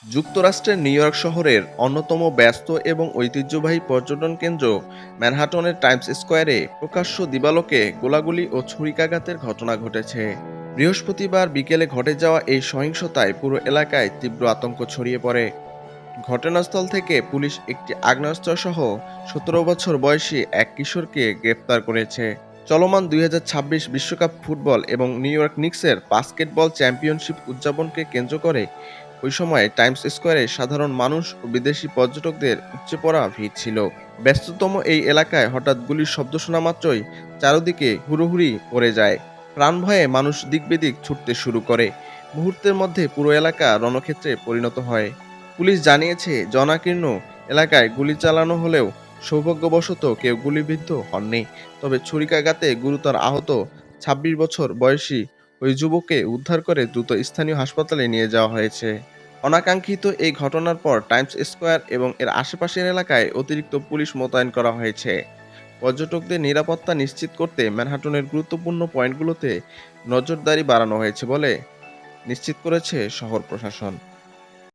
যুক্তরাষ্ট্রের new York শহরের অন্যতম ব্যস্ত এবং ঐতিহ্যবাহী পর্যটন কেন্দ্র ম্যানহাটনের টাইমস স্কোয়ারে প্রকাশ্য দিবালোকে গোলাগুলি ও ছুরিকাঘাতের ঘটনা ঘটেছে। বৃহস্পতিবার বিকেলে ঘটে যাওয়া এই সহিংসতায় পুরো এলাকায় তীব্র আতঙ্ক ছড়িয়ে পড়ে। ঘটনাস্থল থেকে পুলিশ একটি আগ্নেয়াস্ত্রসহ ১৭ বছর বয়সী এক কিশোরকে গ্রেপ্তার করেছে। চলমান ২০২৬ বিশ্বকাপ ফুটবল এবং নিউ ইয়র্ক নিক্সের বাস্কেটবল চ্যাম্পিয়নশিপ উদযাপনকে কেন্দ্র করে ওই সময় টাইমস স্কোয়ারে সাধারণ মানুষ ও বিদেশি পর্যটকদের উপচে পড়া ভিড় ছিল। ব্যস্ততম এই এলাকায় হঠাৎ গুলির শব্দ শোনা মাত্রই চারদিকে হুড়োহুড়ি পড়ে যায়। প্রাণভয়ে মানুষ দিকবেদিক ছুটতে শুরু করে। মুহূর্তের মধ্যে পুরো এলাকা রণক্ষেত্রে পরিণত হয়। পুলিশ জানিয়েছে জনাকীর্ণ এলাকায় গুলি চালানো হলেও সৌভাগ্যবশত কেউ গুলিবিদ্ধ হননি। তবে ছুরিকাঘাতে গুরুতর আহত ২৬ বছর বয়সী ওই যুবককে উদ্ধার করে দ্রুত স্থানীয় হাসপাতালে নিয়ে যাওয়া হয়েছে। অনাকাঙ্ক্ষিত এই ঘটনার পর টাইমস স্কোয়ার এবং এর আশেপাশের এলাকায় অতিরিক্ত পুলিশ মোতায়েন করা হয়েছে। পর্যটকদের নিরাপত্তা নিশ্চিত করতে ম্যানহাটনের গুরুত্বপূর্ণ পয়েন্টগুলোতে নজরদারি বাড়ানো হয়েছে বলে নিশ্চিত করেছে শহর প্রশাসন।